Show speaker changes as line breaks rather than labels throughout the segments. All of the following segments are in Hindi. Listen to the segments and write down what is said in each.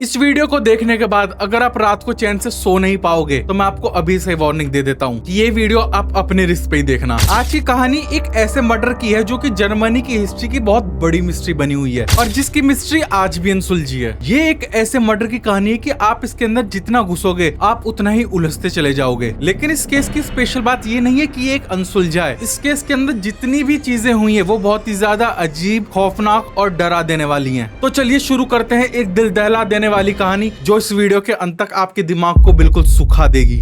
इस वीडियो को देखने के बाद अगर आप रात को चैन से सो नहीं पाओगे तो मैं आपको अभी से वार्निंग दे देता हूँ कि ये वीडियो आप अपने रिस्क पे ही देखना। आज की कहानी एक ऐसे मर्डर की है जो कि जर्मनी की हिस्ट्री की बहुत बड़ी मिस्ट्री बनी हुई है और जिसकी मिस्ट्री आज भी अनसुलझी है। ये एक ऐसे मर्डर की कहानी है कि आप इसके अंदर जितना घुसोगे आप उतना ही उलझते चले जाओगे। लेकिन इस केस की स्पेशल बात ये नहीं है कि ये एक अनसुलझा है। इस केस के अंदर जितनी भी चीजें हुई है वो बहुत ही ज्यादा अजीब, खौफनाक और डरा देने वाली है। तो चलिए शुरू करते हैं एक दिल दहला देने वाली कहानी जो इस वीडियो के अंत तक आपके दिमाग को बिल्कुल सुखा देगी।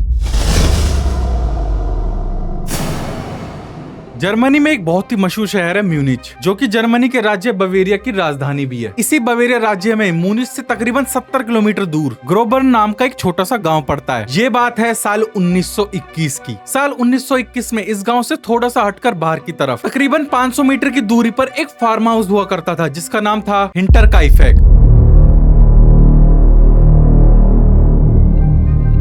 जर्मनी में एक बहुत ही मशहूर शहर है म्यूनिच, जो कि जर्मनी के राज्य बवेरिया की राजधानी भी है। इसी बवेरिया राज्य में म्यूनिच से तकरीबन 70 किलोमीटर दूर ग्रोबर्न नाम का एक छोटा सा गांव पड़ता है। ये बात है साल 1921 की। साल 1921 में इस गांव से थोड़ा सा हटकर बाहर की तरफ तकरीबन 500 मीटर की दूरी पर एक फार्म हाउस हुआ करता था जिसका नाम था हिंटरकाइफेक।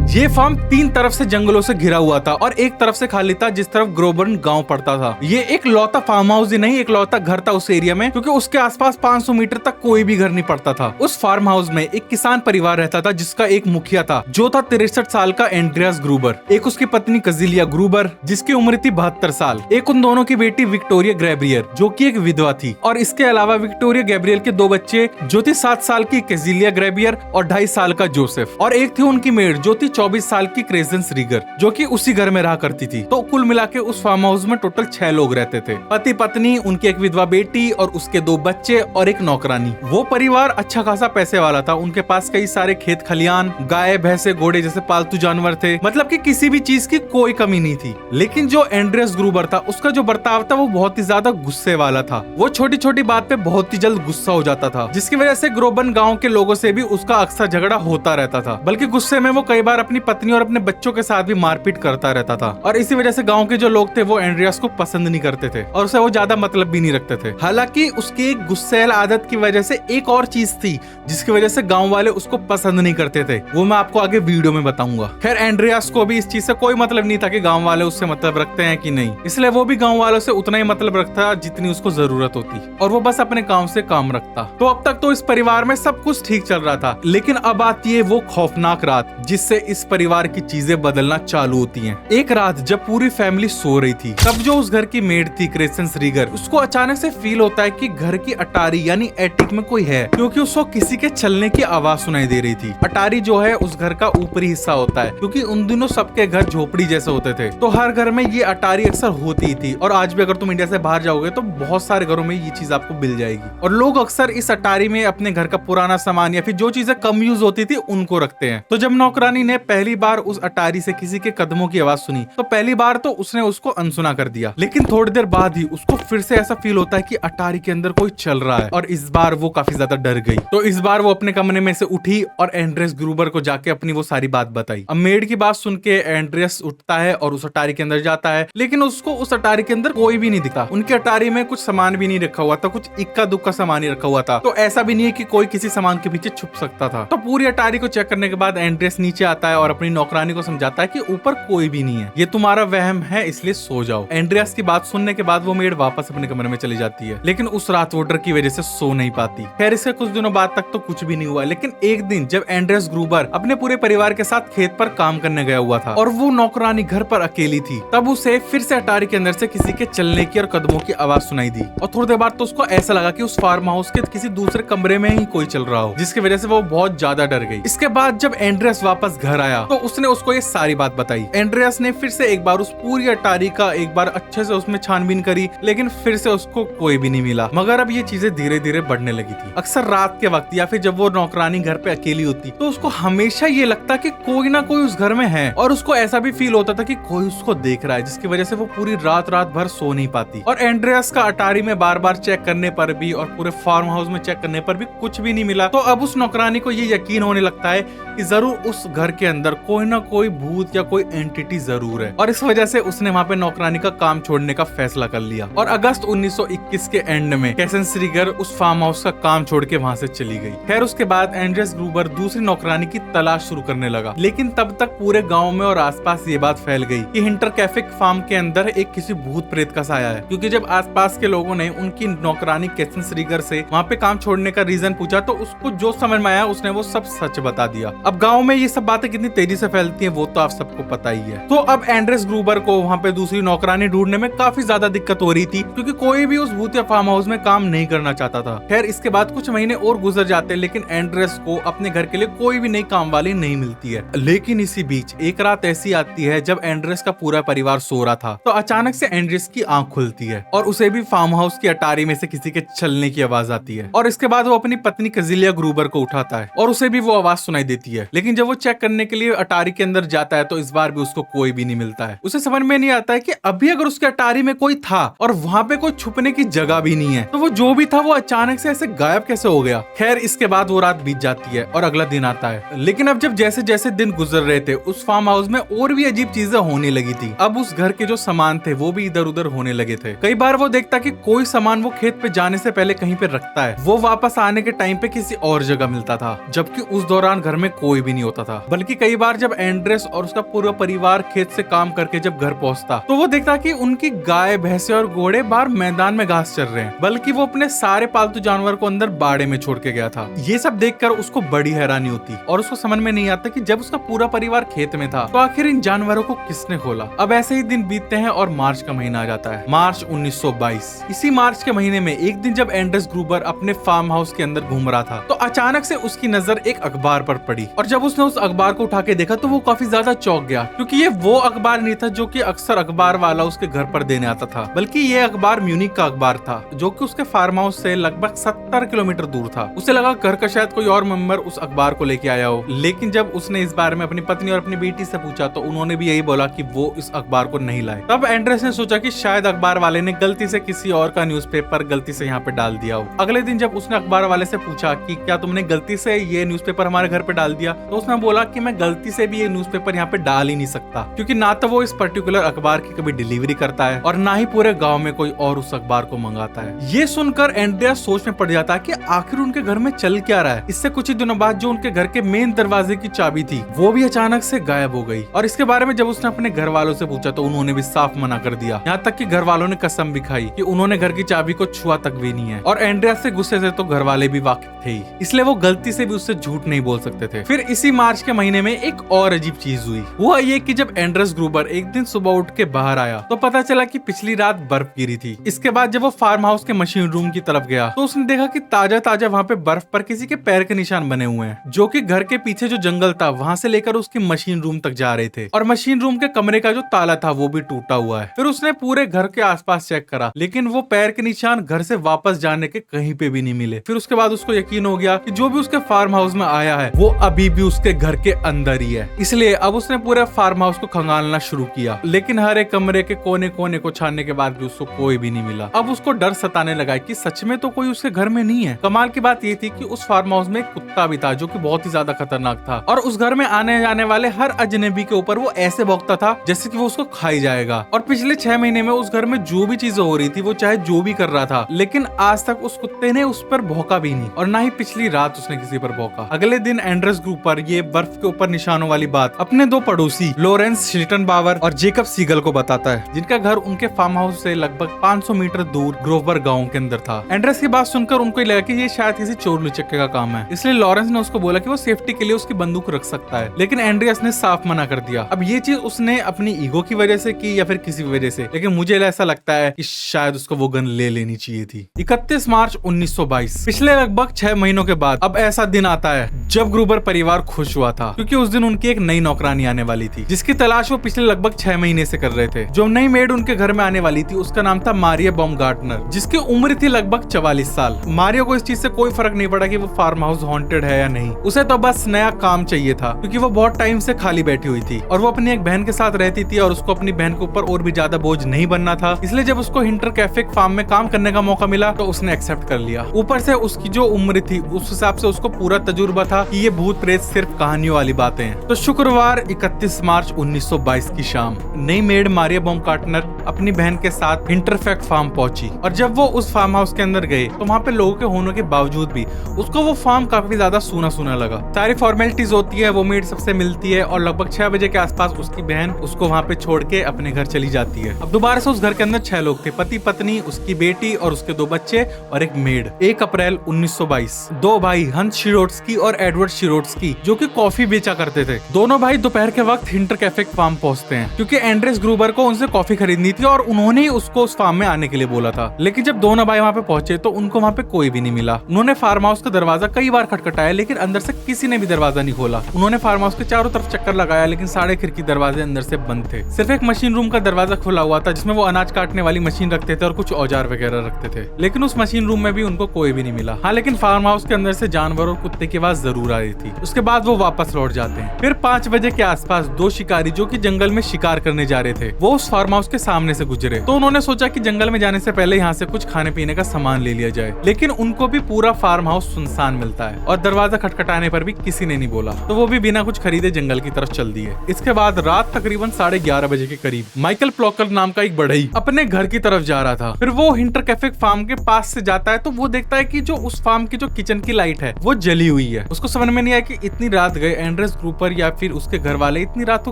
ये फार्म 3 तरफ से जंगलों से घिरा हुआ था और एक तरफ से खाली था जिस तरफ ग्रोबर्न गांव पड़ता था। ये एक लौता फार्म हाउस ही नहीं, एक लौता घर था उस एरिया में, क्योंकि उसके आसपास 500 मीटर तक कोई भी घर नहीं पड़ता था। उस फार्म हाउस में एक किसान परिवार रहता था जिसका एक मुखिया था जो था 63 साल का एंड्रियास ग्रूबर, एक उसकी पत्नी कजिलिया ग्रूबर जिसकी उम्र थी 72 साल, एक उन दोनों की बेटी विक्टोरिया गैब्रियल जो की एक विधवा थी, और इसके अलावा विक्टोरिया गैब्रियल के 2 बच्चे जो थी 7 साल की कजिलिया गैब्रियल और 2.5 साल का जोसेफ, और एक थी उनकी मेड जो थी 24 साल की क्रेजेंस रीगर जो कि उसी घर में रहा करती थी। तो कुल मिला के उस फार्म हाउस में टोटल 6 लोग रहते थे, पति पत्नी, उनकी एक विधवा बेटी और उसके 2 बच्चे और एक नौकरानी। वो परिवार अच्छा खासा पैसे वाला था, उनके पास कई सारे खेत खलियान, गाय भैंसे घोड़े जैसे पालतू जानवर थे, मतलब कि किसी भी चीज की कोई कमी नहीं थी। लेकिन जो एंड्रियास ग्रूबर था उसका जो बर्ताव था वो बहुत ही ज्यादा गुस्से वाला था। वो छोटी छोटी बात पे बहुत ही जल्द गुस्सा हो जाता था, जिसकी वजह से ग्रोबर्न गाँव के लोगों से भी उसका अक्सर झगड़ा होता रहता था। बल्कि गुस्से में वो कई बार अपनी पत्नी और अपने बच्चों के साथ भी मारपीट करता रहता था, और इसी वजह से गांव के जो लोग थे वो एंड्रियास को पसंद नहीं करते थे और उसे वो ज्यादा मतलब भी नहीं रखते थे। हालांकि उसकी एक गुस्सैल आदत की वजह से एक और चीज थी जिसकी वजह से गांव वाले उसको पसंद नहीं करते थे, वो मैं आपको आगे वीडियो में बताऊंगा। खैर एंड्रियास को भी इस चीज से कोई मतलब नहीं था कि गांव वाले उससे मतलब रखते हैं कि नहीं, इसलिए वो भी गांव वालों से उतना ही मतलब रखता जितनी उसको जरूरत होती, और वो बस अपने काम से काम रखता। तो अब तक तो इस परिवार में सब कुछ ठीक चल रहा था, लेकिन अब आती है वो खौफनाक रात जिससे इस परिवार की चीजें बदलना चालू होती हैं। एक रात जब पूरी फैमिली सो रही थी तब जो उस घर की मेड थी क्रेसेंस रीगर, उसको अचानक से फील होता है कि घर की अटारी यानी एटिक में कोई है, क्योंकि उसको किसी के चलने की आवाज सुनाई दे रही थी। अटारी जो है उस घर का ऊपरी हिस्सा होता है, क्योंकि उन दिनों सबके घर झोपड़ी जैसे होते थे, तो हर घर में ये अटारी अक्सर होती थी, और आज भी अगर तुम इंडिया से बाहर जाओगे तो बहुत सारे घरों में ये चीज आपको मिल जाएगी। और लोग अक्सर इस अटारी में अपने घर का पुराना सामान या फिर जो चीजें कम यूज होती थी उनको रखते हैं। तो जब नौकरानी ने पहली बार उस अटारी से किसी के कदमों की आवाज सुनी तो पहली बार तो उसने उसको अनसुना कर दिया, लेकिन थोड़ी देर बाद ही उसको फिर से ऐसा फील होता है कि अटारी के अंदर कोई चल रहा है, और इस बार वो काफी ज्यादा डर गई। तो इस बार वो अपने कमरे में से उठी और एंड्रियास ग्रूबर को जाके अपनी वो सारी बात बताई। अब मेड की बात सुन के एंड्रियास उठता है और उस अटारी के अंदर जाता है, लेकिन उसको उस अटारी के अंदर कोई भी नहीं दिखा। उनकी अटारी में कुछ सामान भी नहीं रखा हुआ था, कुछ इक्का दुक्का सामान ही रखा हुआ था, तो ऐसा भी नहीं है कि कोई किसी सामान के पीछे छुप सकता था। तो पूरी अटारी को चेक करने के बाद एंड्रियास नीचे आता है और अपनी नौकरानी को समझाता है कि ऊपर कोई भी नहीं है, ये तुम्हारा वहम है, इसलिए सो जाओ। एंड्रियास की बात सुनने के बाद वो मेड वापस अपने कमरे में चली जाती है, लेकिन उस रात वो डर की वजह से सो नहीं पाती। खैर इसके कुछ दिनों बाद तक तो कुछ भी नहीं हुआ, लेकिन एक दिन जब एंड्रियास ग्रूबर अपने पूरे परिवार के साथ खेत पर काम करने गया हुआ था और वो नौकरानी घर पर अकेली थी, तब उसे फिर से अटारी के अंदर से किसी के चलने की और कदमों की आवाज सुनाई दी, और थोड़ी देर बाद तो उसको ऐसा लगा कि उस फार्म हाउस के किसी दूसरे कमरे में ही कोई चल रहा हो, जिसकी वजह से वो बहुत ज्यादा डर गई। इसके बाद जब एंड्रियास वापस घर आया तो उसने उसको ये सारी बात बताई। एंड्रियास ने फिर से एक बार उस पूरी अटारी का एक बार अच्छे से उसमें छानबीन करी, लेकिन फिर से उसको कोई भी नहीं मिला। मगर अब ये चीजें धीरे धीरे बढ़ने लगी थी। अक्सर रात के वक्त या फिर जब वो नौकरानी घर पे अकेली होती तो उसको हमेशा ये लगता कि कोई ना कोई उस घर में है, और उसको ऐसा भी फील होता था कि कोई उसको देख रहा है, जिसकी वजह से वो पूरी रात भर सो नहीं पाती। और एंड्रियास का अटारी में बार बार चेक करने पर भी और पूरे फार्म हाउस में चेक करने पर भी कुछ भी नहीं मिला। तो अब उस नौकरानी को ये यकीन होने लगता है कि जरूर उस घर के अंदर कोई ना कोई भूत या कोई एंटिटी जरूर है और इस वजह से उसने वहाँ पे नौकरानी का काम छोड़ने का फैसला कर लिया। और अगस्त 1921 के एंड में कैसन श्रीगर उस फार्म हाउस का काम छोड़ के वहाँ से चली गई। खैर उसके बाद एंड्रेस ग्रूबर दूसरी नौकरानी की तलाश शुरू करने लगा, लेकिन तब तक पूरे गाँव में और आसपास ये बात फैल गई कि हिंटरकैफिक फार्म के अंदर एक किसी भूत प्रेत का साया है। क्योंकि जब आसपास के लोगों ने उनकी नौकरानी कैसन श्रीगर से वहाँ पे काम छोड़ने का रीजन पूछा तो उसको जो समझ में आया उसने वो सब सच बता दिया। अब गाँव में ये सब बातें कितनी तेजी से फैलती है वो तो आप सबको पता ही है। तो अब एंड्रेस ग्रूबर को वहाँ पे दूसरी नौकरानी ढूंढने में काफी ज्यादा दिक्कत हो रही थी, क्योंकि कोई भी उस भूतिया फार्म हाउस में काम नहीं करना चाहता था। खैर इसके बाद कुछ महीने और गुजर जाते, लेकिन एंड्रेस को अपने घर के लिए कोई भी नई काम वाली नहीं मिलती है। लेकिन इसी बीच एक रात ऐसी आती है जब एंड्रेस का पूरा परिवार सो रहा था, तो अचानक से एंड्रेस की आंख खुलती है और उसे भी फार्म हाउस की अटारी में से किसी के चलने की आवाज आती है। और इसके बाद वो अपनी पत्नी कजिलिया ग्रूबर को उठाता है और उसे भी वो आवाज सुनाई देती है। लेकिन जब वो चेक करने के लिए अटारी के अंदर जाता है तो इस बार भी उसको कोई भी नहीं मिलता है। उसे समझ में नहीं आता है कि अभी अगर उसके अटारी में कोई था और वहाँ पे कोई छुपने की जगह भी नहीं है, तो वो जो भी था वो अचानक से ऐसे गायब कैसे हो गया। खैर इसके बाद वो रात बीत जाती है और अगला दिन आता है। लेकिन अब जब जैसे जैसे दिन गुजर रहे थे उस फार्म हाउस में और भी अजीब चीजें होने लगी थी। अब उस घर के जो सामान थे वो भी इधर उधर होने लगे थे। कई बार वो देखता कि कोई सामान वो खेत पे जाने से पहले कहीं पे रखता है, वो वापस आने के टाइम पे किसी और जगह मिलता था, जबकि उस दौरान घर में कोई भी नहीं होता था। बल्कि कई बार जब एंड्रेस और उसका पूरा परिवार खेत से काम करके जब घर पहुंचता तो वो देखता कि उनकी गाय, भैंसे और घोड़े बाहर मैदान में घास चर रहे हैं, बल्कि वो अपने सारे पालतू जानवर को अंदर बाड़े में छोड़ के गया था। ये सब देखकर उसको बड़ी हैरानी होती और उसको समझ में नहीं आता कि जब उसका पूरा परिवार खेत में था तो आखिर इन जानवरों को किसने खोला। अब ऐसे ही दिन बीतते हैं और मार्च का महीना आ जाता है, मार्च 1922। इसी मार्च के महीने में एक दिन जब एंड्रेस ग्रूबर अपने फार्म हाउस के अंदर घूम रहा था तो अचानक से उसकी नजर एक अखबार पर पड़ी और जब उसने उस अखबार को उठा के देखा तो वो काफी ज्यादा चौंक गया, क्योंकि ये वो अखबार नहीं था जो कि अक्सर अखबार वाला उसके घर पर देने आता था, बल्कि ये अखबार म्यूनिक का अखबार था जो कि उसके फार्म हाउस से लगभग 70 किलोमीटर दूर था। उसे लगा घर का शायद कोई और मेंबर उस अखबार को लेके आया हो, लेकिन जब उसने इस बारे में अपनी पत्नी और अपनी बेटी से पूछा तो उन्होंने भी यही बोला कि वो इस अखबार को नहीं लाए। तब एंड्रेस ने सोचा कि शायद अखबार वाले ने गलती से किसी और का न्यूज़पेपर गलती से यहाँ पे डाल दिया हो। अगले दिन जब उसने अखबार वाले से पूछा कि क्या तुमने गलती से ये न्यूज़पेपर हमारे घर पे डाल दिया, तो उसने बोला कि मैं गलती से भी ये न्यूज़पेपर यहाँ पे डाल ही नहीं सकता, क्योंकि ना तो वो इस पर्टिकुलर अखबार की कभी डिलीवरी करता है और ना ही पूरे गाँव में कोई और उस अखबार को मंगाता है। ये सुनकर एंड्रेस सोच में पड़ जाता है कि आखिर उनके घर में चल क्या रहा है। इससे कुछ ही दिनों बाद जो उनके घर के मेन दरवाजे की चाबी थी वो भी अचानक से गायब हो गई और इसके बारे में जब उसने अपने घर वालों से पूछा तो उन्होंने भी साफ मना कर दिया। यहाँ तक कि घर वालों ने कसम भी खाई कि उन्होंने घर की चाबी को छुआ तक भी नहीं है। और एंड्रेस से गुस्से से तो घर वाले भी वाकिफ थे ही, इसलिए वो गलती से भी उससे झूठ नहीं बोल सकते थे। फिर इसी मार्च के महीने में एक और अजीब चीज हुई। वो ये कि जब एंड्रेस ग्रूबर एक दिन सुबह उठ के बाहर आया तो पता चला कि पिछली रात बर्फ गिरी थी। इसके बाद जब वो फार्म हाउस के मशीन रूम की तरफ गया तो उसने देखा कि ताजा ताजा वहाँ पे बर्फ पर किसी के पैर के निशान बने हुए हैं, जो कि घर के पीछे जो जंगल था वहाँ से लेकर उसकी मशीन रूम तक जा रहे थे। और मशीन रूम के कमरे का जो ताला था वो भी टूटा हुआ है। फिर उसने पूरे घर के आसपास चेक करा, लेकिन वो पैर के निशान घर से वापस जाने के कहीं पे भी नहीं मिले। फिर उसके बाद उसको यकीन हो गया कि जो भी उसके फार्म हाउस में आया है वो अभी भी उसके घर के अंदर ही है। इसलिए अब उसने पूरे फार्म हाउस को खंगालना शुरू किया, लेकिन हर एक कमरे के कोने कोने को छानने के बाद भी उसको कोई भी नहीं मिला। अब उसको डर सताने लगा कि सच में तो कोई उसके घर में नहीं है। कमाल की बात ये थी कि उस फार्म हाउस में एक कुत्ता भी था जो कि बहुत ही ज्यादा खतरनाक था और उस घर में आने जाने वाले हर अजनबी के ऊपर वो ऐसे भौंकता था जैसे कि वो उसको खा ही जाएगा। और पिछले 6 महीने में उस घर में जो भी चीजें हो रही थी वो चाहे जो भी कर रहा था, लेकिन आज तक उस कुत्ते ने उस पर भौंका भी नहीं और ना ही पिछली रात उसने किसी पर भौंका। अगले दिन एंड्रेस ग्रूपर ये बर्फ के ऊपर निशानों वाली बात अपने 2 पड़ोसी लॉरेंस शिल्टनबावर और जेकब सीगल को बताता है, जिनका घर उनके फार्म हाउस से लगभग 500 मीटर दूर ग्रोवर गाँव के अंदर था। एंड्रेस की बात सुनकर उनको लगा कि ये शायद किसी चोर लुचक्के का काम है, इसलिए लॉरेंस ने उसको बोला कि वो सेफ्टी के लिए उसकी बंदूक रख सकता है, लेकिन एंड्रियास ने साफ मना कर दिया। अब ये चीज उसने अपनी ईगो की वजह से की या फिर किसी वजह से, लेकिन मुझे ऐसा लगता है कि शायद उसको वो गन ले लेनी चाहिए थी। 31 मार्च 1922, पिछले लगभग 6 महीनों के बाद अब ऐसा दिन आता है जब ग्रूबर परिवार खुश हुआ था, क्योंकि उस दिन उनकी एक नई नौकरानी आने वाली थी जिसकी तलाश वो पिछले लगभग 6 महीने से कर रहे थे। जो नई मेड उनके घर में आने वाली थी उसका नाम था मारिया बॉमगार्टनर, जिसकी उम्र थी लगभग 44 साल। मारिया को इस चीज से कोई फर्क नहीं पड़ा कि वो फार्म हाउस हॉन्टेड है या नहीं, उसे तो बस नया काम चाहिए था, क्योंकि वो बहुत टाइम से खाली बैठी हुई थी और वो अपनी एक बहन के साथ रहती थी और उसको अपनी बहन के ऊपर और भी ज्यादा बोझ नहीं बनना था। इसलिए जब उसको हिंटरकैफिक फार्म में काम करने का मौका मिला तो उसने एक्सेप्ट कर लिया। ऊपर से उसकी जो उम्र थी उस हिसाब से उसको पूरा तजुर्बा था कि ये भूत प्रेत सिर्फ कहानियों वाली बातें हैं। तो शुक्रवार 31 मार्च 1922 की शाम नई मेड मारिया बाumgartner अपनी बहन के साथ इंटरफेक्ट फार्म पहुंची, और जब वो उस फार्म हाउस के अंदर गए तो वहाँ पे लोगों के होने के बावजूद भी उसको वो फार्म काफी ज्यादा सूना सूना लगा। सारी फॉर्मेलिटीज होती है, वो मेड सबसे मिलती है और लगभग 6 बजे के आसपास उसकी बहन उसको वहाँ पे छोड़ के अपने घर चली जाती है। अब दोबारा से उस घर के अंदर 6 लोग थे, पति पत्नी, उसकी बेटी और उसके 2 बच्चे और एक मेड। 1 अप्रैल 1922 2 भाई हंस शिरोड्स्की और एडवर्ड शिरोड्स्की जो कि कॉफी बेचा करते थे, दोनों भाई दोपहर के वक्त हिंटरकैफे फार्म पहुंचते हैं क्योंकि एंड्रेस ग्रूबर को उनसे कॉफी खरीदनी थी और उन्होंने ही उसको उस फार्म में आने के लिए बोला था। लेकिन जब दोनों भाई वहाँ पे पहुंचे तो उनको वहाँ पे कोई भी नहीं मिला। उन्होंने फार्म हाउस का दरवाजा कई बार खटखटाया लेकिन अंदर से किसी ने भी दरवाजा नहीं खोला। उन्होंने फार्म हाउस के चारों तरफ चक्कर लगाया लेकिन सारे खिड़की दरवाजे अंदर से बंद थे। सिर्फ एक मशीन रूम का दरवाजा खुला हुआ था जिसमें वो अनाज काटने वाली मशीन रखते थे और कुछ औजार वगैरह रखते थे, लेकिन उस मशीन रूम में भी उनको कोई भी नहीं मिला। हाँ, लेकिन फार्म हाउस के अंदर से जानवर और कुत्ते की आवाज जरूर आ रही थी। उसके बाद वो वापस लौट जाते हैं। फिर 5 बजे के आसपास 2 शिकारी जो कि जंगल में शिकार करने जा रहे थे वो उस फार्म हाउस के सामने से गुजरे, तो उन्होंने सोचा कि जंगल में जाने से पहले यहाँ से कुछ खाने पीने का सामान ले लिया जाए, लेकिन उनको भी पूरा फार्म हाउस सुनसान मिलता है और दरवाजा खटखटाने पर भी किसी ने नहीं बोला, तो वो भी बिना कुछ खरीदे जंगल की तरफ चल दिए। इसके बाद रात तकरीबन 11:30 बजे के करीब माइकल प्लॉकर नाम का एक बढ़ई अपने घर की तरफ जा रहा था। फिर वो हिंटरकैफे फार्म के पास से जाता है तो वो देखता है कि जो उस फार्म की जो किचन की लाइट है वो जली हुई है। उसको समझ में नहीं आया कि इतनी रात गए एंड्रेस ग्रूपर या फिर उसके घर वाले इतनी रात को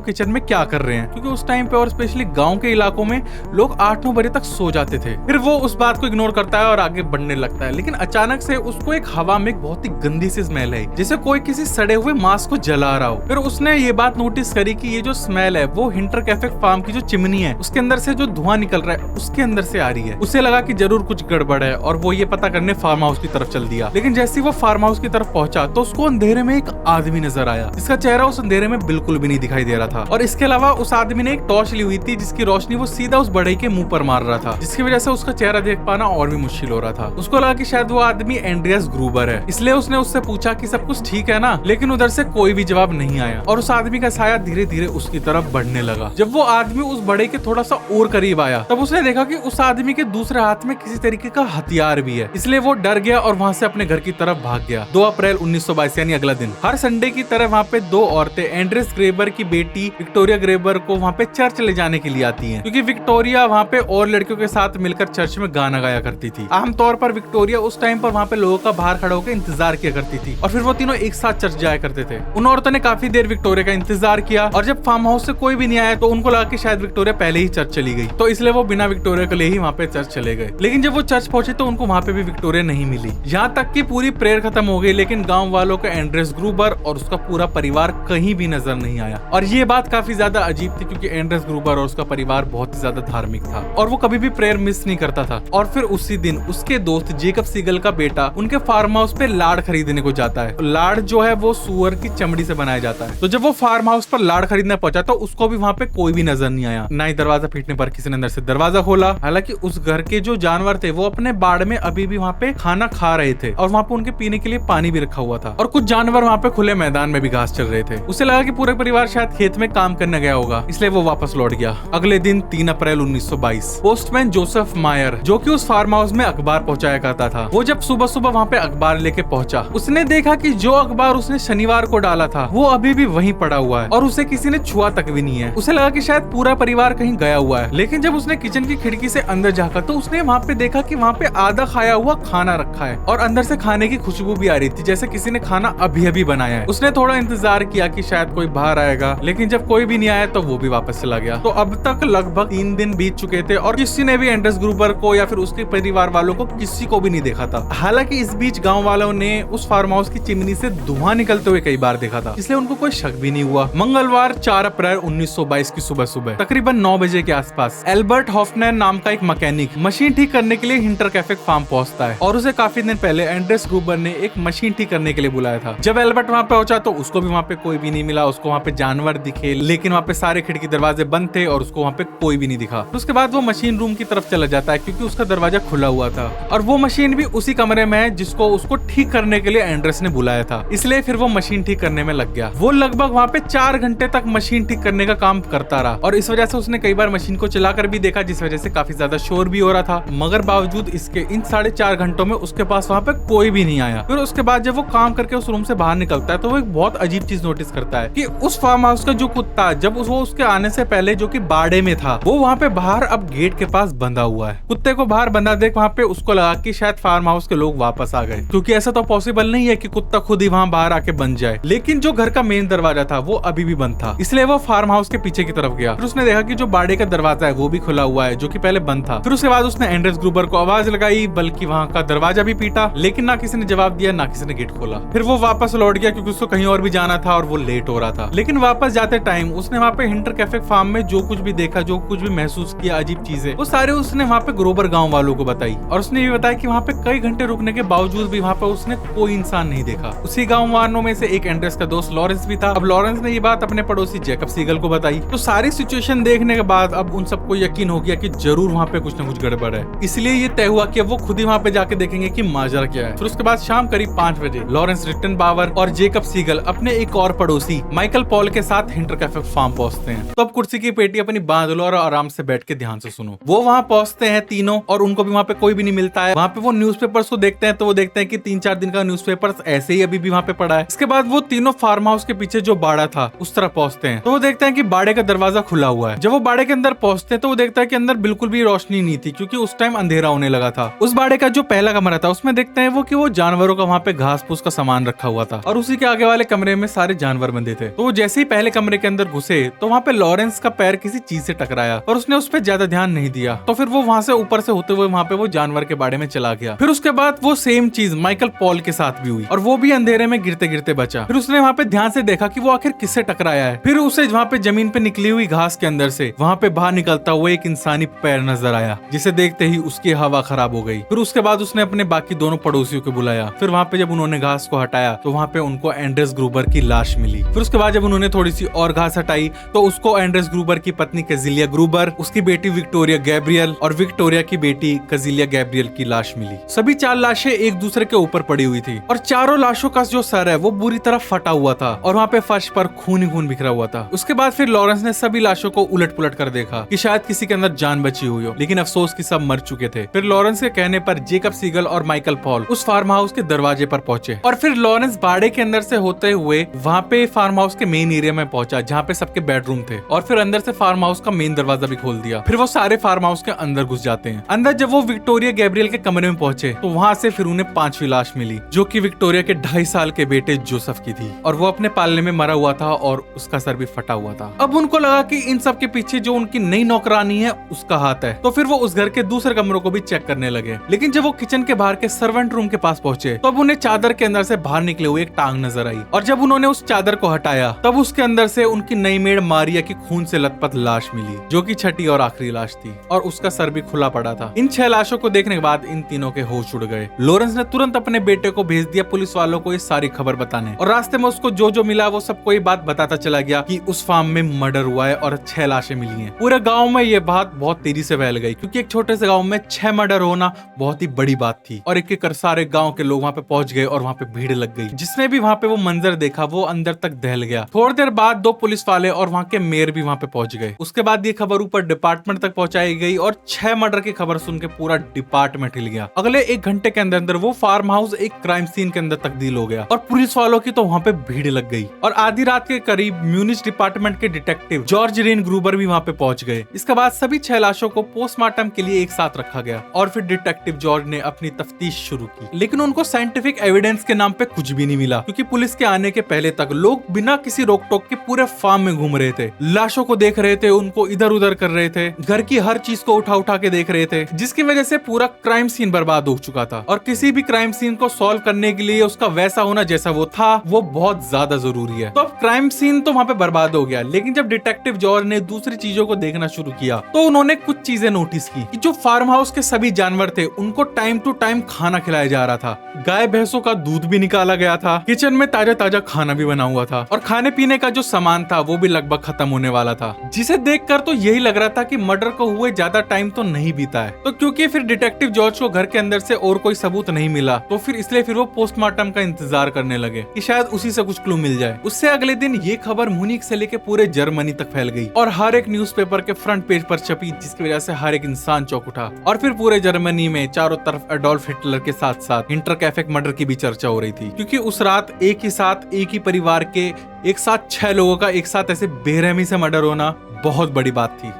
किचन में क्या कर रहे हैं, क्योंकि उस टाइम पे और स्पेशली गांव के इलाकों में लोग 8-9 बजे तक सो जाते थे। फिर वो उस बात को इग्नोर करता है और आगे बढ़ने लगता है, लेकिन अचानक से उसको एक हवा में एक बहुत ही गंदी सी स्मेल है जैसे कोई किसी सड़े हुए मांस को जला रहा हो। फिर उसने ये बात नोटिस करी कि ये जो स्मेल है वो हिंटरकैफे फार्म की जो चिमनी है उसके अंदर से जो धुआं निकल रहा है उसके अंदर से आ रही है। उसे लगा कि जरूर कुछ गड़बड़ है और वो ये पता करने फार्म हाउस की तरफ चल दिया। लेकिन जैसे ही वो फार्म हाउस की तरफ पहुंचा तो उसको अंधेरे में एक आदमी नजर आया जिसका चेहरा उस अंधेरे में बिल्कुल भी नहीं दिखाई दे रहा था, और इसके अलावा उस आदमी ने एक टॉर्च ली हुई थी जिसकी रोशनी वो सीधा उस बढ़ई के मुंह पर मार रहा था, जिसकी वजह से उसका चेहरा देख पाना और भी मुश्किल हो रहा था। उसको लगा कि शायद वो आदमी एंड्रियास ग्रूबर है, इसलिए उसने उससे पूछा कि सब कुछ ठीक है ना, लेकिन उधर से कोई भी जवाब नहीं आया और उस आदमी का साया धीरे धीरे उसकी तरफ बढ़ने लगा। जब वो आदमी उस बढ़ई के थोड़ा सा और करीब आया तब उसने देखा कि उस आदमी के दूसरे हाथ में किसी तरीके का हथियार भी है, इसलिए वो डर गया और वहाँ से अपने घर की तरफ भाग गया। 2 अप्रैल 1922 यानी अगला दिन हर संडे की तरह वहाँ पे 2 औरतें एंड्रेस ग्रेबर की बेटी विक्टोरिया ग्रेबर को वहाँ पे चर्च ले जाने के लिए आती हैं, क्योंकि विक्टोरिया वहाँ पे और लड़कियों के साथ मिलकर चर्च में गाना गाया करती थी। आमतौर पर विक्टोरिया उस टाइम पर वहाँ पे लोगों का बाहर खड़ा होकर इंतजार किया करती थी और फिर वो तीनों एक साथ चर्च जाया करते थे। उन औरतों ने काफी देर विक्टोरिया का इंतजार किया और जब फार्म हाउस से कोई भी नहीं आया तो उनको लगा कि शायद विक्टोरिया पहले ही चर्च चली गई, तो इसलिए वो बिना विक्टोरिया के लिए ही वहाँ पे चर्च चले गए। लेकिन जब वो चर्च पहुंचे तो उनको वहाँ पे भी विक्टोरिया नहीं मिली। यहाँ तक कि पूरी प्रेयर खत्म हो गई लेकिन गाँव वालों को एंड्रेस ग्रूबर और उसका पूरा परिवार कहीं भी नजर नहीं आया, और ये बात काफी ज्यादा अजीब थी क्योंकि एंड्रेस ग्रूबर और उसका परिवार बहुत ही ज्यादा धार्मिक था और वो कभी भी प्रेयर मिस नहीं करता था। और फिर उसी दिन उसके दोस्त जेकब सीगल का बेटा उनके फार्म हाउस पे लाड़ खरीदने को जाता है। लाड़ जो है वो सुअर की चमड़ी से बनाया जाता है, तो जब वो फार्म हाउस पर लाड़ खरीदने पहुंचा तो उसको भी वहाँ पे कोई भी नजर नहीं आया, ना ही दरवाजा पीटने पर किसी ने अंदर से दरवाजा खोला। हालांकि उस घर के जो जानवर थे वो अपने बाड़ में अभी भी वहाँ पे खाना खा रहे थे और वहाँ पे उनके पीने के लिए पानी भी रखा हुआ था, और कुछ जानवर वहाँ पे खुले मैदान में भी घास चल रहे थे। उसे लगा कि पूरा परिवार शायद खेत में काम करने गया होगा, इसलिए वो वापस लौट गया। अगले दिन 3 अप्रैल 1922 पोस्टमैन जोसेफ मायर जो कि उस फार्म हाउस में अखबार पहुंचाया करता था, वो जब सुबह सुबह वहाँ पे अखबार लेके पहुंचा उसने देखा कि जो अखबार उसने शनिवार को डाला था वो अभी भी वहीं पड़ा हुआ है और उसे किसी ने छुआ तक भी नहीं है। उसे लगा कि शायद पूरा परिवार कहीं गया हुआ है, लेकिन जब उसने किचन की खिड़की से अंदर झांका तो उसने वहाँ पे देखा कि वहाँ पे आधा खाया हुआ खाना रखा है और अंदर से खाने की खुशबू भी आ रही थी जैसे किसी ने खाना अभी अभी बनाया है। उसने थोड़ा इंतजार किया कि शायद कोई बाहर आएगा, लेकिन जब कोई भी नहीं आया तो वो भी वापस चला गया। तो अब तक लगभग 3 दिन बीत चुके थे और किसी ने भी एंड्रेस ग्रूबर को या फिर उसके परिवार वालों को किसी को भी नहीं देखा था। हालांकि इस बीच गांव वालों ने उस फार्म हाउस की चिमनी से धुआं निकलते हुए कई बार देखा था, इसलिए उनको कोई शक भी नहीं हुआ। मंगलवार 4 अप्रैल 1922 की सुबह तकरीबन 9 बजे के आसपास एल्बर्ट हॉफनर नाम का एक मैकेनिक मशीन ठीक करने के लिए हिंटरकैफे फार्म पहुंचता है और उसे काफी दिन पहले एंड्रेस ग्रूबर ने एक मशीन ठीक करने के लिए बुलाया था। जब एल्बर्ट वहाँ पे पहुंचा तो उसको भी वहाँ पे कोई भी नहीं मिला। उसको वहाँ पे जानवर दिखे लेकिन वहाँ पे सारे खिड़की दरवाजे बंद थे और उसको वहाँ पे कोई भी नहीं दिखा। तो उसके बाद वो मशीन रूम की तरफ चला जाता है क्योंकि उसका दरवाजा खुला हुआ था और वो मशीन भी उसी कमरे में है जिसको उसको ठीक करने के लिए एंड्रेस ने बुलाया था, इसलिए फिर वो मशीन ठीक करने में लग गया। वो लगभग वहाँ पे 4 घंटे तक मशीन ठीक करने का काम करता रहा और इस वजह से उसने कई बार मशीन को चलाकर भी देखा जिस वजह से काफी ज्यादा शोर भी हो रहा था, मगर बावजूद इसके इन 4.5 घंटों में उसके पास वहाँ पे कोई भी नहीं आया। फिर उसके बाद जब वो काम करके उस रूम से बाहर निकलता है तो वो एक बहुत अजीब अजीब चीज नोटिस करता है कि उस फार्म हाउस का जो कुत्ता जब वो उसके आने से पहले जो कि बाड़े में था, वो वहाँ पे बाहर अब गेट के पास बंधा हुआ है। कुत्ते को बाहर बंधा देख वहाँ पे उसको लगा कि शायद फार्म हाउस के लोग वापस आ गए, क्योंकि ऐसा तो पॉसिबल नहीं है कि कुत्ता खुद ही वहाँ बाहर आके बंध जाए। लेकिन जो घर का मेन दरवाजा था वो अभी भी बंद था, इसलिए वो फार्म हाउस के पीछे की तरफ गया। फिर उसने देखा कि जो बाड़े का दरवाजा है वो भी खुला हुआ है, जो कि पहले बंद था। फिर उसके बाद उसने एंड्रेस ग्रूबर को आवाज लगाई, बल्कि वहाँ का दरवाजा भी पीटा, लेकिन ना किसी ने जवाब दिया, ना किसी ने गेट खोला। फिर वो वापस लौट गया क्योंकि उसको कहीं और भी जाना था और वो लेट हो रहा था। लेकिन वापस जाते टाइम उसने वहाँ पे हिंटर कैफे फार्म में जो कुछ भी देखा, जो कुछ भी महसूस किया, अजीब चीजें, वो सारे उसने वहाँ पे ग्रोबर गांव वालों को बताई। और उसने ये बताया कि वहाँ पे कई घंटे रुकने के बावजूद भी वहाँ पे उसने कोई इंसान नहीं देखा। उसी गाँव वालों में से एक एंड्रेस का दोस्त लॉरेंस भी था। अब लॉरेंस ने ये बात अपने पड़ोसी जैकब सीगल को बताई। तो सारी सिचुएशन देखने के बाद अब उन सबको यकीन हो गया कि जरूर वहाँ पे कुछ न कुछ गड़बड़ है, इसलिए ये तय हुआ कि वो खुद ही वहाँ पे जाके देखेंगे कि माजरा क्या है। फिर उसके बाद शाम करीब 5 बजे लॉरेंस रिटन बावर और जेकब सीगल अपने एक और पड़ोसी माइकल पॉल के साथ हिंटर कैफे फार्म पहुंचते हैं। तो अब कुर्सी की पेटी अपनी बांध लो और आराम से बैठ के ध्यान से सुनो। वो वहाँ पहुंचते हैं तीनों और उनको भी वहाँ पे कोई भी नहीं मिलता है। वहाँ पे वो न्यूज़पेपर्स को देखते हैं तो वो देखते हैं कि 3-4 दिन का न्यूज़पेपर्स ऐसे ही अभी भी वहाँ पे पड़ा है। इसके बाद वो तीनों फार्म हाउस के पीछे जो बाड़ा था उस तरफ पहुंचते हैं तो वो देखते हैं कि बाड़े का दरवाजा खुला हुआ है। जब वो बाड़े के अंदर पहुंचते हैं तो वो देखता है कि अंदर बिल्कुल भी रोशनी नहीं थी, क्योंकि उस टाइम अंधेरा होने लगा था। उस बाड़े का जो पहला कमरा था उसमें देखते हैं वो जानवरों का वहाँ पे घास फूस का सामान रखा हुआ था और उसी के आगे वाले कमरे में सारे जानवर बंधे थे। तो वो जैसे ही पहले कमरे के अंदर घुसे तो वहाँ पे लॉरेंस का पैर किसी चीज से टकराया और उसने उस पर ज्यादा ध्यान नहीं दिया। तो फिर वो वहाँ से ऊपर से होते हुए वहाँ पे वो जानवर के बाड़े में चला गया। फिर उसके बाद वो सेम चीज माइकल पॉल के साथ भी हुई और वो भी अंधेरे में गिरते गिरते बचा। फिर उसने वहाँ पे ध्यान से देखा कि वो आखिर किससे टकराया है। फिर उसे वहाँ पे जमीन पे निकली हुई घास के अंदर से वहाँ पे बाहर निकलता हुआ एक इंसानी पैर नजर आया, जिसे देखते ही उसकी हवा खराब हो गई। फिर उसके बाद उसने अपने बाकी दोनों पड़ोसियों को बुलाया। फिर वहाँ पे जब उन्होंने घास को हटाया तो वहाँ पे उनको एंड्रेस ग्रूबर की लाश मिली। फिर उसके बाद जब उन्होंने थोड़ी सी और घास हटाई तो उसको एंड्रेस ग्रूबर की पत्नी कजिलिया ग्रूबर, उसकी बेटी विक्टोरिया गैब्रियल और विक्टोरिया की बेटी कजिलिया गैब्रियल की लाश मिली। सभी 4 लाशें एक दूसरे के ऊपर पड़ी हुई थी और चारों लाशों का जो सर है वो बुरी तरह फटा हुआ था और वहाँ पे फर्श पर खून ही खून बिखरा हुआ था। उसके बाद फिर लॉरेंस ने सभी लाशों को उलट पुलट कर देखा कि शायद किसी के अंदर जान बची हुई हो, लेकिन अफसोस कि सब मर चुके थे। फिर लॉरेंस के कहने पर जेकब सीगल और माइकल पॉल उस फार्म हाउस के दरवाजे पर पहुंचे और फिर लॉरेंस बाड़े के अंदर से होते हुए वहाँ पे फार्म हाउस के मेन एरिया में पहुंचा जहाँ पे सबके बेडरूम थे और फिर अंदर से फार्म हाउस का मेन दरवाजा भी खोल दिया। फिर वो सारे फार्म हाउस के अंदर घुस जाते हैं। अंदर जब वो विक्टोरिया गैब्रियल के कमरे में पहुंचे तो वहाँ से फिर उन्हें 5वीं लाश मिली, जो कि विक्टोरिया के 2.5 साल के बेटे जोसेफ की थी और वो अपने पालने में मरा हुआ था और उसका सर भी फटा हुआ था। अब उनको लगा कि इन सब के पीछे जो उनकी नई नौकरानी है उसका हाथ है, तो फिर वो उस घर के दूसरे कमरों को भी चेक करने लगे। लेकिन जब वो किचन के बाहर के सर्वेंट रूम के पास पहुंचे तो अब उन्हें चादर के अंदर से बाहर निकले हुए एक टांग नजर आई और जब उन्होंने उस चादर को हटाया तब उसके अंदर से उनकी नई मेड मारिया की खून से लथपथ लाश मिली, जो कि 6ठी और आखिरी लाश थी और उसका सर भी खुला पड़ा था। इन 6 लाशों को देखने के बाद इन तीनों के होश उड़ गए। लॉरेंस ने तुरंत अपने बेटे को भेज दिया पुलिस वालों को ये सारी खबर बताने और रास्ते में उसको जो मिला वो सबको ये बात बताता चला गया कि उस फार्म में मर्डर हुआ है और 6 लाशें मिली हैं। पूरे गांव में ये बात बहुत तेजी से फैल गई, क्योंकि एक छोटे से गांव में 6 मर्डर होना बहुत ही बड़ी बात थी और एक कर सारे गांव के लोग वहाँ पे पहुंच गए और वहाँ पे भीड़ लग गई। जिसने भी वहाँ पे वो मंजर देखा वो अंदर तक दहल गया। थोड़ी देर बाद 2 पुलिस वाले और वहाँ के मेयर भी वहाँ पे पहुंच गए। उसके बाद ये खबर ऊपर डिपार्टमेंट तक पहुंचाई गई और 6 मर्डर की खबर सुन के पूरा डिपार्टमेंट हिल गया। अगले 1 घंटे के अंदर वो फार्म हाउस एक क्राइम सीन के अंदर तब्दील हो गया और पुलिस वालों की तो वहाँ पे भीड़ लग गई और आधी रात के करीब म्यूनिच डिपार्टमेंट के डिटेक्टिव जॉर्ज रेन ग्रूबर भी वहाँ पे पहुंच गए। इसके बाद सभी 6 लाशों को पोस्टमार्टम के लिए एक साथ रखा गया और फिर डिटेक्टिव जॉर्ज ने अपनी तफ्तीश शुरू की। लेकिन उनको साइंटिफिक एविडेंस के नाम पे कुछ भी नहीं मिला, क्योंकि पुलिस के आने के पहले तक लोग बिना किसी रोक टोक के पूरे फार्म में घूम रहे थे, लाशों को देख रहे थे, उनको इधर उधर कर रहे थे, घर की हर चीज को उठा उठा के देख रहे थे, जिसकी वजह से पूरा क्राइम सीन बर्बाद हो चुका था। और किसी भी क्राइम सीन को सॉल्व करने के लिए उसका वैसा होना जैसा वो था वो बहुत ज्यादा जरूरी है। तो अब क्राइम सीन तो वहाँ पे बर्बाद हो गया, लेकिन जब डिटेक्टिव जॉर्ज ने दूसरी चीजों को देखना शुरू किया तो उन्होंने कुछ चीजें नोटिस की कि जो फार्म हाउस के सभी जानवर थे उनको टाइम टू टाइम खाना खिलाया जा रहा था। गाय भैंसों का दूध भी निकाला गया था, किचन में ताजा ताजा खाना भी बना हुआ था और खाने पीने का जो सामान था वो भी लगभग खत्म होने वाला था, जिसे देखकर तो यही लग रहा था कि मर्डर को हुए ज्यादा टाइम तो नहीं बीता है। तो क्योंकि फिर डिटेक्टिव जॉर्ज को घर के अंदर से और कोई सबूत नहीं मिला तो फिर इसलिए फिर वो पोस्टमार्टम का इंतजार करने लगे कि शायद उसी से कुछ क्लू मिल जाए। उससे अगले दिन ये खबर मुनीक से लेके पूरे जर्मनी तक फैल गई और हर एक न्यूज़पेपर के फ्रंट पेज पर छपी, जिसकी वजह से हर एक इंसान चौंक उठा और फिर पूरे जर्मनी में चारों तरफ एडोल्फ हिटलर के साथ साथ इंटर कैफे मर्डर की भी चर्चा हो रही थी, क्योंकि उस रात एक ही साथ एक ही परिवार के एक साथ 6 लोगों का एक साथ ऐसे बेरहमी से मर्डर होना बहुत बड़ी बात थी।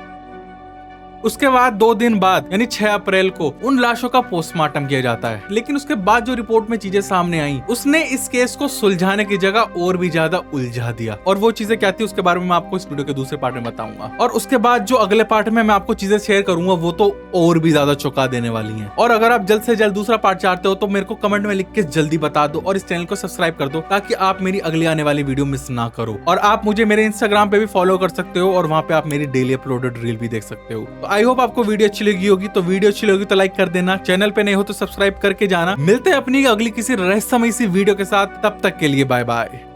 उसके बाद 2 दिन बाद यानी 6 अप्रैल को उन लाशों का पोस्टमार्टम किया जाता है। लेकिन उसके बाद जो रिपोर्ट में चीजें सामने आई उसने इस केस को सुलझाने की जगह और भी ज्यादा उलझा दिया। और वो चीजें क्या थी उसके बारे में मैं आपको इस वीडियो के दूसरे पार्ट में बताऊंगा। और उसके बाद जो अगले पार्ट में मैं आपको चीजें शेयर करूंगा वो तो और भी ज्यादा चौंका देने वाली है। और अगर आप जल्द से जल्द दूसरा पार्ट चाहते हो तो मेरे को कमेंट में लिख के जल्दी बता दो और इस चैनल को सब्सक्राइब कर दो ताकि आप मेरी अगली आने वाली वीडियो मिस ना करो। और आप मुझे मेरे इंस्टाग्राम पे भी फॉलो कर सकते हो और वहाँ पे आप मेरी डेली अपलोडेड रील भी देख सकते हो। तो आई होप आपको वीडियो अच्छी लगी होगी। तो वीडियो अच्छी लगी तो लाइक कर देना, चैनल पे नहीं हो तो सब्सक्राइब करके जाना। मिलते हैं अपनी अगली किसी रहस्यमयी सी वीडियो के साथ, तब तक के लिए बाय बाय।